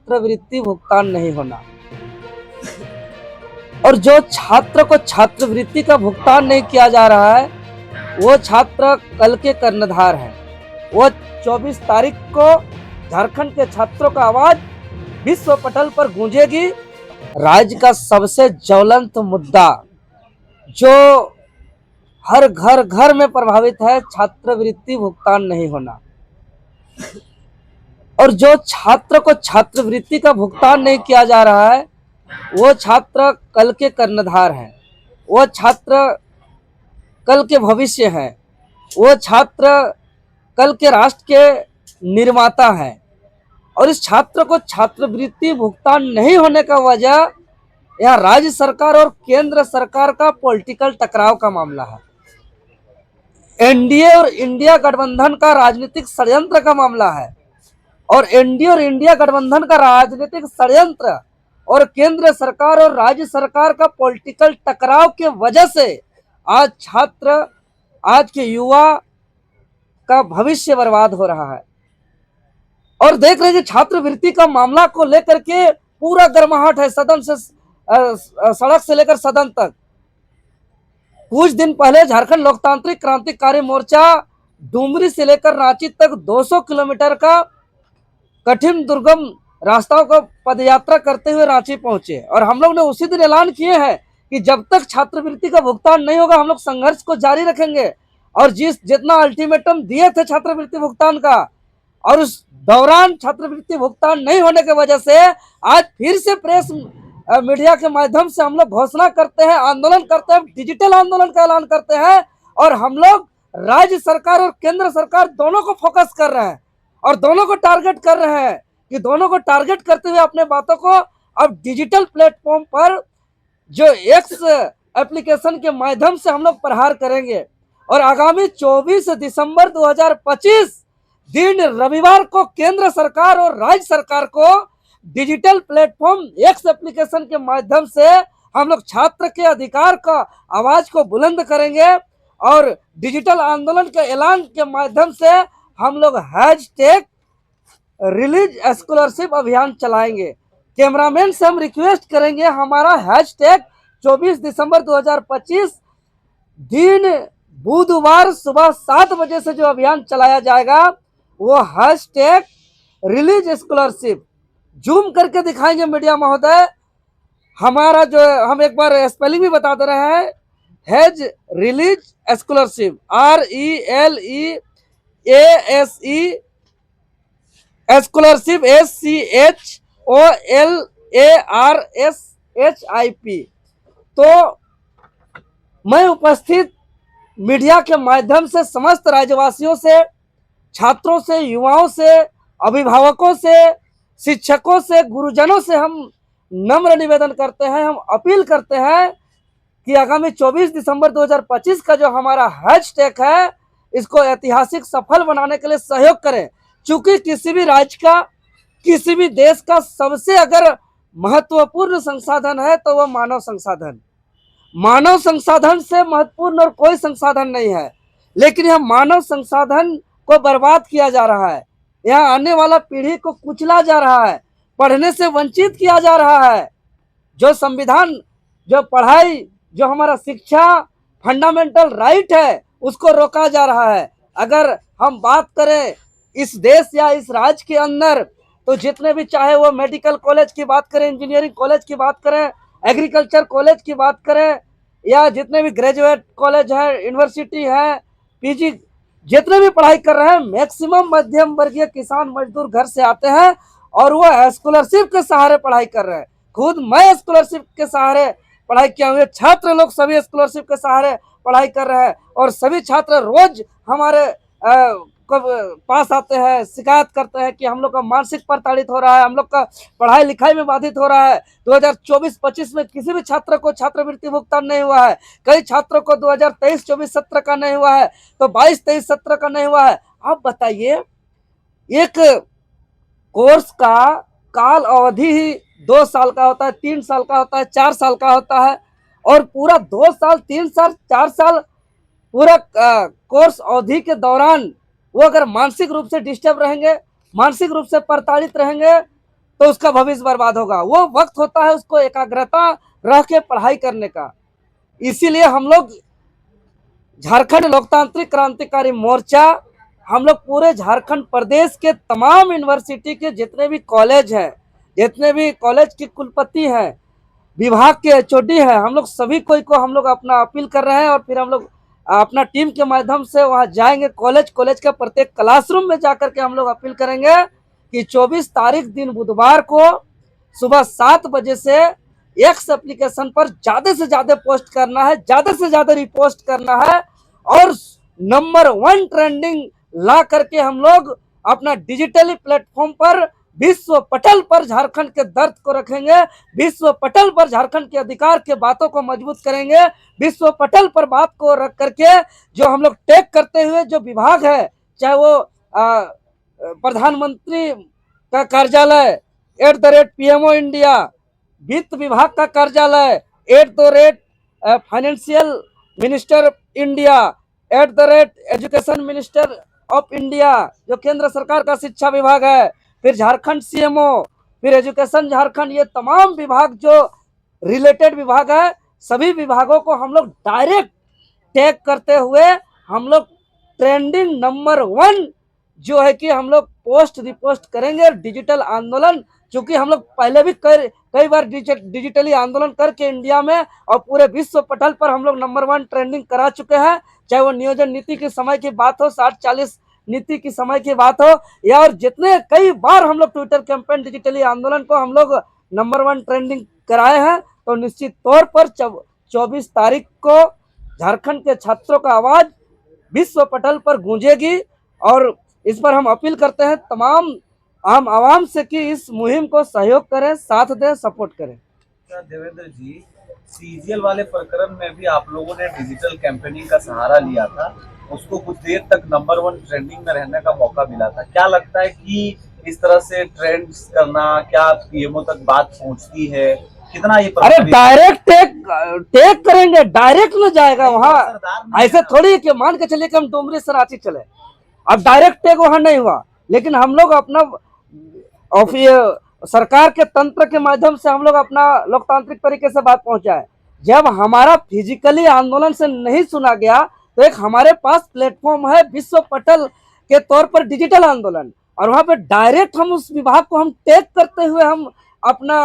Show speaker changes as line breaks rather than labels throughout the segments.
छात्रवृत्ति भुगतान नहीं होना। और जो छात्र को छात्रवृत्ति का भुगतान नहीं किया जा रहा है वो छात्र कल के कर्णधार है। वो 24 तारीख को झारखंड के छात्रों का आवाज विश्व पटल पर गूंजेगी। राज्य का सबसे ज्वलंत मुद्दा जो हर घर घर में प्रभावित है, छात्रवृत्ति भुगतान नहीं होना। और जो छात्र को छात्रवृत्ति का भुगतान नहीं किया जा रहा है वो छात्र कल के कर्णधार हैं। वो छात्र कल के भविष्य हैं। वो छात्र कल के राष्ट्र के निर्माता हैं। और इस छात्र को छात्रवृत्ति भुगतान नहीं होने का वजह यह राज्य सरकार और केंद्र सरकार का पॉलिटिकल टकराव का मामला है। एनडीए और इंडिया गठबंधन का राजनीतिक षड्यंत्र का मामला है। और एनडीए और इंडिया गठबंधन का राजनीतिक षड्यंत्र और केंद्र सरकार और राज्य सरकार का पॉलिटिकल टकराव के वजह से आज छात्र, आज के युवा का भविष्य बर्बाद हो रहा है। और देख रहे हैं छात्रवृत्ति का मामला को लेकर के पूरा गर्माहट है, सदन से सड़क से लेकर सदन तक। कुछ दिन पहले झारखंड लोकतांत्रिक क्रांतिकारी मोर्चा डुमरी से लेकर रांची तक 200 किलोमीटर का कठिन दुर्गम रास्ताओं को पदयात्रा करते हुए रांची पहुंचे। और हम लोग ने उसी दिन ऐलान किए हैं कि जब तक छात्रवृत्ति का भुगतान नहीं होगा हम लोग संघर्ष को जारी रखेंगे। और जितना अल्टीमेटम दिए थे छात्रवृत्ति भुगतान का, और उस दौरान छात्रवृत्ति भुगतान नहीं होने की वजह से आज फिर से प्रेस मीडिया के माध्यम से हम लोग घोषणा करते हैं, आंदोलन करते हैं, डिजिटल आंदोलन का ऐलान करते हैं। और हम लोग राज्य सरकार और केंद्र सरकार दोनों को फोकस कर रहे हैं और दोनों को टारगेट कर रहे हैं कि दोनों को टारगेट करते हुए अपने बातों को अब डिजिटल प्लेटफॉर्म पर जो एक्स एप्लीकेशन के माध्यम से हम लोग प्रहार करेंगे। और आगामी 24 दिसंबर 2025 दिन रविवार को केंद्र सरकार और राज्य सरकार को डिजिटल प्लेटफॉर्म एक्स एप्लीकेशन के माध्यम से हम लोग छात्र के अधिकार का आवाज को बुलंद करेंगे। और डिजिटल आंदोलन के ऐलान के माध्यम से हम लोग हैशटैग रिलीज स्कॉलरशिप अभियान चलाएंगे। कैमरामैन से हम रिक्वेस्ट करेंगे हमारा हैशटैग 24 दिसंबर 2025 दिन बुधवार सुबह 7 बजे से जो अभियान चलाया जाएगा वो हैशटैग रिलीज स्कॉलरशिप। जूम करके दिखाएंगे मीडिया महोदय। हमारा जो हम एक बार स्पेलिंग भी बता दे रहे हैं, has release scholarship RELEASE scholarship SCHOLARSHIP। तो मैं उपस्थित मीडिया के माध्यम से समस्त राज्यवासियों से, छात्रों से, युवाओं से, अभिभावकों से, शिक्षकों से, गुरुजनों से हम नम्र निवेदन करते हैं, हम अपील करते हैं कि आगामी 24 दिसंबर 2025 का जो हमारा हैशटैग है इसको ऐतिहासिक सफल बनाने के लिए सहयोग करें। चूंकि किसी भी राज्य का, किसी भी देश का सबसे अगर महत्वपूर्ण संसाधन है तो वह मानव संसाधन। मानव संसाधन से महत्वपूर्ण और कोई संसाधन नहीं है। लेकिन यह मानव संसाधन को बर्बाद किया जा रहा है। यहाँ आने वाला पीढ़ी को कुचला जा रहा है, पढ़ने से वंचित किया जा रहा है। जो संविधान, जो पढ़ाई, जो हमारा शिक्षा फंडामेंटल राइट है उसको रोका जा रहा है। अगर हम बात करें इस देश या इस राज्य के अंदर तो जितने भी, चाहे वो मेडिकल कॉलेज की बात करें, इंजीनियरिंग कॉलेज की बात करें, एग्रीकल्चर कॉलेज की बात करें, या जितने भी ग्रेजुएट कॉलेज है, यूनिवर्सिटी है, पीजी, जितने भी पढ़ाई कर रहे हैं, मैक्सिमम मध्यम वर्गीय किसान मजदूर घर से आते हैं और वो स्कॉलरशिप के सहारे पढ़ाई कर रहे हैं। खुद मैं स्कॉलरशिप के सहारे पढ़ाई किया हुए, छात्र लोग सभी स्कॉलरशिप के सहारे पढ़ाई कर रहे हैं। और सभी छात्र रोज हमारे पास आते हैं, शिकायत करते हैं कि हम लोग का मानसिक प्रताड़ित हो रहा है, हम लोग का पढ़ाई लिखाई में बाधित हो रहा है। 2024-25 में किसी भी छात्र को छात्रवृत्ति भुगतान नहीं हुआ है। कई छात्रों को 2023-24 सत्र का नहीं हुआ है, तो 22-23 सत्र का नहीं हुआ है। आप बताइए, एक कोर्स का काल अवधि ही 2 साल का होता है, 3 साल का होता है, 4 साल का होता है। और पूरा 2 साल, 3 साल, 4 साल पूरा कोर्स अवधि के दौरान वो अगर मानसिक रूप से डिस्टर्ब रहेंगे, मानसिक रूप से प्रताड़ित रहेंगे, तो उसका भविष्य बर्बाद होगा। वो वक्त होता है उसको एकाग्रता रह के पढ़ाई करने का। इसीलिए हम लोग झारखंड लोकतांत्रिक क्रांतिकारी मोर्चा, हम लोग पूरे झारखंड प्रदेश के तमाम यूनिवर्सिटी के जितने भी कॉलेज हैं, जितने भी कॉलेज के कुलपति हैं, विभाग के एचओडी है, हम लोग सभी को हम लोग अपना अपील कर रहे हैं। और फिर हम लोग अपना टीम के माध्यम से वहां जाएंगे, कॉलेज का प्रत्येक क्लासरूम में जाकर के हम लोग अपील करेंगे कि 24 तारीख दिन बुधवार को सुबह 7 बजे से एक्स एप्लीकेशन पर ज्यादा से ज्यादा पोस्ट करना है, ज्यादा से ज्यादा रिपोस्ट करना है और नंबर 1 ट्रेंडिंग ला करके हम लोग अपना डिजिटली प्लेटफॉर्म पर विश्व पटल पर झारखंड के दर्द को रखेंगे, विश्व पटल पर झारखंड के अधिकार के बातों को मजबूत करेंगे, विश्व पटल पर बात को रख करके जो हम लोग टेक करते हुए जो विभाग है, चाहे वो प्रधानमंत्री का कार्यालय @PMO इंडिया, वित्त विभाग का कार्यालय financial minister India, education minister of India जो केंद्र सरकार का शिक्षा विभाग है, फिर झारखंड सीएमओ, फिर एजुकेशन झारखंड, ये तमाम विभाग जो रिलेटेड विभाग है, सभी विभागों को हम लोग डायरेक्ट टैग करते हुए हम लोग ट्रेंडिंग नंबर 1 जो है कि हम लोग पोस्ट रिपोस्ट करेंगे। डिजिटल आंदोलन, चूंकि हम लोग पहले भी कई बार डिजिटली आंदोलन करके इंडिया में और पूरे विश्व पटल पर हम लोग नंबर 1 ट्रेंडिंग करा चुके हैं, चाहे वो नियोजन नीति के समय की बात हो, 60-40 नीति की समय की बात हो, या और जितने कई बार हम लोग ट्विटर कैंपेन डिजिटली आंदोलन को हम लोग नंबर 1 ट्रेंडिंग कराए हैं। तो निश्चित तौर पर 24 तारीख को झारखंड के छात्रों का आवाज विश्व पटल पर गूंजेगी और इस पर हम अपील करते हैं तमाम आम आवाम से कि इस मुहिम को सहयोग करें, साथ दें, सपोर्ट करें।
देवेंद्र जी, सीजीएल वाले प्रकरण में भी आप लोगों ने डिजिटल कैंपेनिंग का सहारा लिया था, उसको कुछ देर तक नंबर 1 ट्रेंडिंग में रहने का मौका मिला था। क्या लगता है कि इस तरह से ट्रेंड्स करना क्या पीएमओ तक बात पहुंचती है? कितना ये
अरे डायरेक्ट टेक करेंगे, डायरेक्ट न जाएगा वहाँ। ऐसे थोड़ी कि मान के चलिए कि हम डुमरी से रांची चले, अब डायरेक्ट टेक वहाँ नहीं हुआ, लेकिन हम लोग अपना सरकार के तंत्र के माध्यम से हम लोग अपना लोकतांत्रिक तरीके से बात पहुंचाए। जब हमारा फिजिकली आंदोलन से नहीं सुना गया तो एक हमारे पास प्लेटफॉर्म है विश्व पटल के तौर पर डिजिटल आंदोलन, और वहां पे डायरेक्ट हम उस विभाग को हम टैग करते हुए हम अपना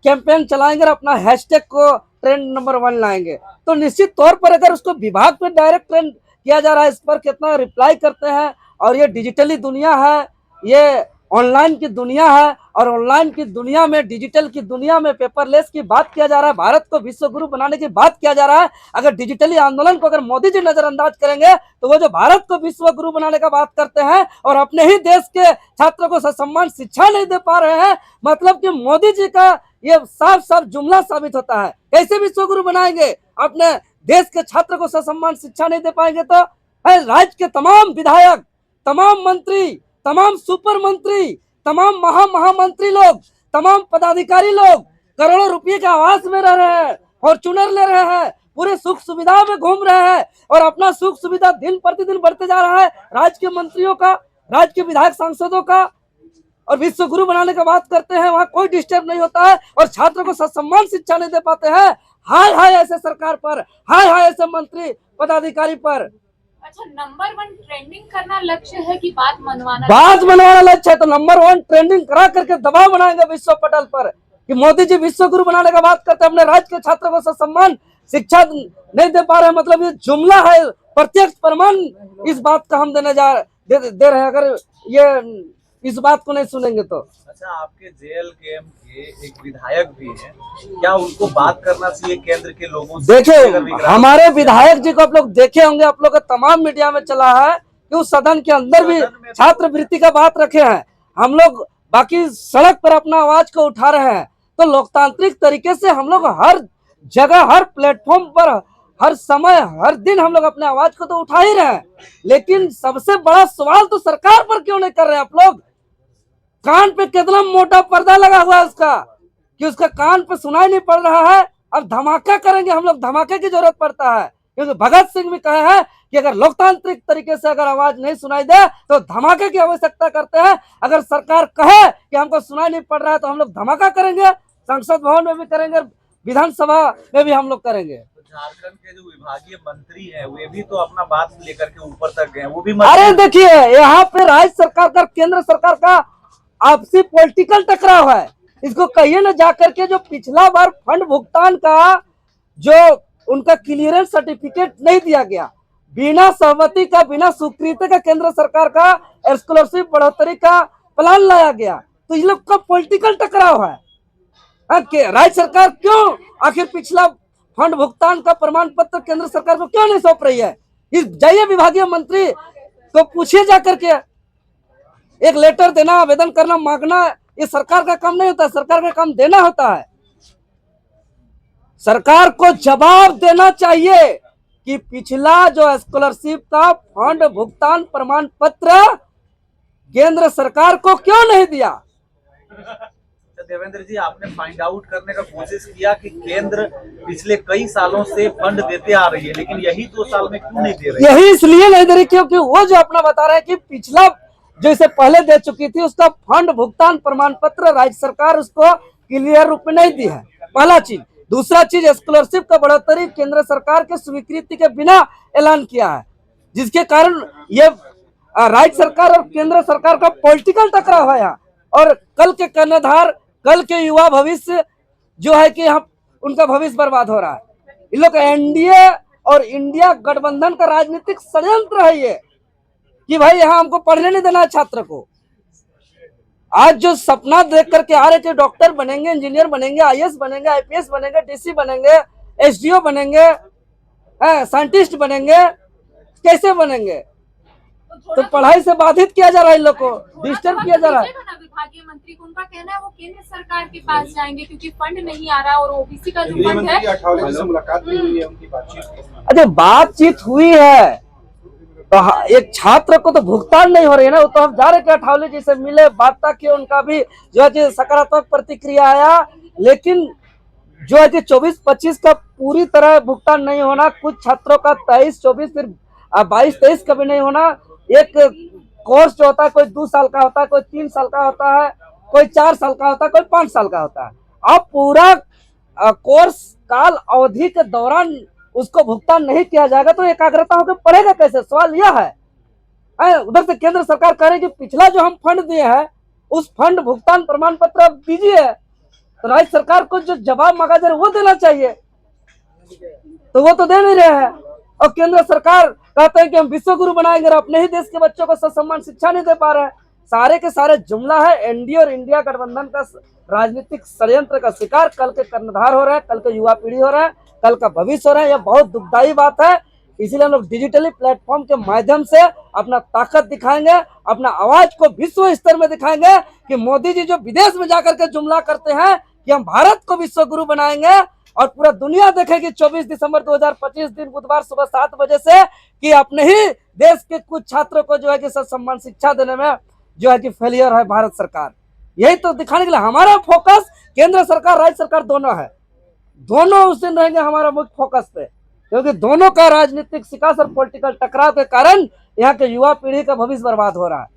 कैंपेन चलाएंगे और अपना हैशटैग को ट्रेंड नंबर 1 लाएंगे। तो निश्चित तौर पर अगर उसको विभाग पे डायरेक्ट ट्रेंड किया जा रहा है, इस पर कितना रिप्लाई करते हैं। और ये डिजिटली दुनिया है, ये ऑनलाइन की दुनिया है, और ऑनलाइन की दुनिया में, डिजिटल की दुनिया में पेपरलेस की बात किया जा रहा है, भारत को विश्व गुरु बनाने की बात किया जा रहा है। अगर डिजिटली आंदोलन को अगर मोदी जी नजरअंदाज करेंगे तो वो जो भारत को विश्व गुरु बनाने का बात करते हैं और अपने ही देश के छात्रों को ससम्मान शिक्षा नहीं दे पा रहे हैं, मतलब कि मोदी जी का ये साफ साफ जुमला साबित होता है। कैसे विश्व गुरु बनाएंगे? अपने देश के छात्र को ससम्मान शिक्षा नहीं दे पाएंगे तो राज्य के तमाम विधायक, तमाम मंत्री, तमाम सुपर मंत्री, तमाम महामंत्री लोग, तमाम पदाधिकारी लोग करोड़ों रुपए के आवास में रह रहे हैं, फॉर्चूनर ले रहे हैं, पूरे सुख सुविधा में घूम रहे हैं और अपना सुख सुविधा दिन प्रतिदिन बढ़ते जा रहा है। राज्य के मंत्रियों का, राज्य के विधायक सांसदों का, और विश्व गुरु बनाने की बात करते हैं, वहां कोई डिस्टर्ब नहीं होता है और छात्रों को ससम्मान शिक्षा नहीं दे पाते हैं। हाय हाय ऐसे सरकार पर, हाय हाय ऐसे मंत्री पदाधिकारी पर।
अच्छा, नंबर 1 ट्रेंडिंग करना लक्ष्य है कि बात मनवाना
लक्ष्य है? तो नंबर 1 ट्रेंडिंग करा करके दबाव बनाएंगे विश्व पटल पर कि मोदी जी विश्व गुरु बनाने का बात करते हैं, अपने राज्य के छात्रों को ससम्मान शिक्षा नहीं दे पा रहे हैं। मतलब ये जुमला है, प्रत्यक्ष प्रमाण इस बात का हम दे रहे हैं अगर ये इस बात को नहीं सुनेंगे तो।
अच्छा, आपके JLKM के एक विधायक भी हैं, क्या उनको बात करना चाहिए केंद्र के लोगों से?
देखिए, हमारे विधायक जी को आप लोग देखे होंगे, आप लोग तमाम मीडिया में चला है कि उस सदन के अंदर भी छात्रवृत्ति का बात रखे हैं। हम लोग बाकी सड़क पर अपना आवाज को उठा रहे हैं। तो लोकतांत्रिक तरीके से हम लोग हर जगह, हर प्लेटफॉर्म पर, हर समय, हर दिन हम लोग अपने आवाज को तो उठा ही रहे हैं। लेकिन सबसे बड़ा सवाल तो सरकार पर क्यों नहीं कर रहे हैं आप लोग? कान पे कितना मोटा पर्दा लगा हुआ है उसका कि उसका कान पे सुनाई नहीं पड़ रहा है। अब धमाका करेंगे हम लोग, धमाके की जरूरत पड़ता है, क्योंकि भगत सिंह भी कहे हैं कि अगर लोकतांत्रिक तरीके से अगर आवाज नहीं सुनाई दे तो धमाके की आवश्यकता करते हैं। अगर सरकार कहे कि हमको सुनाई नहीं पड़ रहा है तो हम लोग धमाका करेंगे, संसद भवन में भी करेंगे, विधानसभा में भी हम लोग करेंगे।
तो झारखंड के जो विभागीय मंत्री हैं वे भी तो अपना बात लेकर के ऊपर तक गए, वो भी
अरे देखिए, यहाँ पे राज्य सरकार का केंद्र सरकार का आपसी पॉलिटिकल टकराव है। इसको कहिए ना जाकर के, जो पिछला बार फंड भुगतान का जो उनका क्लियरेंस सर्टिफिकेट नहीं दिया गया, बिना सहमति का, बिना स्वीकृति का केंद्र सरकार का स्कॉलरशिप बढ़ोतरी का प्लान लाया गया, तो इन लोग का पॉलिटिकल टकराव है। राज्य सरकार क्यों आखिर पिछला फंड भुगतान का प्रमाण पत्र केंद्र सरकार को क्यों नहीं सौंप रही है? जाइए विभागीय मंत्री तो पूछिए जाकर के। एक लेटर देना, आवेदन करना, मांगना, ये सरकार का काम नहीं होता। सरकार का काम देना होता है। सरकार को जवाब देना चाहिए कि पिछला जो स्कॉलरशिप का फंड भुगतान प्रमाण पत्र केंद्र सरकार को क्यों नहीं दिया।
देवेंद्र जी, आपने फाइंड आउट करने का कोशिश किया कि केंद्र पिछले कई सालों से फंड देते आ रही है, लेकिन यही 2 साल में क्यों नहीं दे रही?
यही इसलिए नहीं दे रही क्योंकि वो जो अपना बता रहे हैं कि पिछला जो इसे पहले दे चुकी थी उसका फंड भुगतान प्रमाण पत्र राज्य सरकार उसको क्लियर रूप में नहीं दी है, पहला चीज। दूसरा चीज, स्कॉलरशिप का बढ़ोतरी केंद्र सरकार के स्वीकृति के बिना ऐलान किया है, जिसके कारण ये राज्य सरकार और केंद्र सरकार का पॉलिटिकल टकराव है यहाँ। और कल के कर्णधार, कल के युवा भविष्य जो है कि हम उनका भविष्य बर्बाद हो रहा है। इन लोग एनडीए और इंडिया गठबंधन का राजनीतिक षड्यंत्र है ये, कि भाई यहाँ हमको पढ़ने नहीं देना छात्र को। आज जो सपना देख करके आ रहे थे, डॉक्टर बनेंगे, इंजीनियर बनेंगे, आईएएस बनेंगे, आईपीएस बनेंगे, डीसी बनेंगे, एसडीओ बनेंगे, साइंटिस्ट बनेंगे, कैसे बनेंगे? तो पढ़ाई से बाधित किया जा रहा है, इन लोग को डिस्टर्ब किया जा रहा है।
विभागीय मंत्री को उनका कहना है वो केंद्र सरकार के पास जाएंगे क्योंकि फंड नहीं आ रहा और ओबीसी का जो फंड है।
अच्छा, बातचीत हुई है तो एक छात्र को तो भुगतान नहीं हो रही है ना, वो तो हम जा रहे थे अठावले जी से मिले, बात किए, उनका भी जो है सकारात्मक प्रतिक्रिया आया। लेकिन जो है 24-25 का पूरी तरह भुगतान नहीं होना, कुछ छात्रों का 23-24 फिर 22-23 का भी नहीं होना। एक कोर्स जो होता है कोई 2 साल का होता है, कोई 3 साल का होता है, कोई 4 साल का होता है, कोई 5 साल का होता है। अब पूरा कोर्स काल अवधि के दौरान उसको भुगतान नहीं किया जाएगा तो एकाग्रता होकर पढ़ेगा कैसे? सवाल यह है। उधर से केंद्र सरकार कह रही है कि पिछला जो हम फंड दिए हैं उस फंड भुगतान प्रमाण पत्र दीजिए, तो राज्य सरकार को जो जवाब मांगा जा रहा है वो देना चाहिए, तो वो तो दे नहीं रहे हैं। और केंद्र सरकार कहते हैं कि हम विश्व गुरु बनाएंगे और अपने ही देश के बच्चों को ससम्मान शिक्षा नहीं दे पा रहे हैं। सारे के सारे जुमला है एनडीए और इंडिया गठबंधन का राजनीतिक षड्यंत्र का शिकार कल के कर्णधार हो रहे हैं, कल के युवा पीढ़ी हो रहा है, कल का भविष्य हो रहा है। यह बहुत दुखदायी बात है। इसीलिए हम लोग डिजिटली प्लेटफॉर्म के माध्यम से अपना ताकत दिखाएंगे, अपना आवाज को विश्व स्तर में दिखाएंगे कि मोदी जी जो विदेश में जाकर के जुमला करते हैं कि हम भारत को विश्व गुरु बनाएंगे और पूरा दुनिया देखेगी 24 दिसंबर 2025 दिन बुधवार सुबह 7 बजे से कि अपने ही देश के कुछ छात्रों को जो है कि सम्मान शिक्षा देने में जो है कि फेलियर है भारत सरकार। यही तो दिखाने के लिए हमारा फोकस केंद्र सरकार राज्य सरकार दोनों है, दोनों उस दिन रहेंगे हमारा मुख्य फोकस पे, क्योंकि दोनों का राजनीतिक शिकायत और पॉलिटिकल टकराव के कारण यहाँ के युवा पीढ़ी का भविष्य बर्बाद हो रहा है।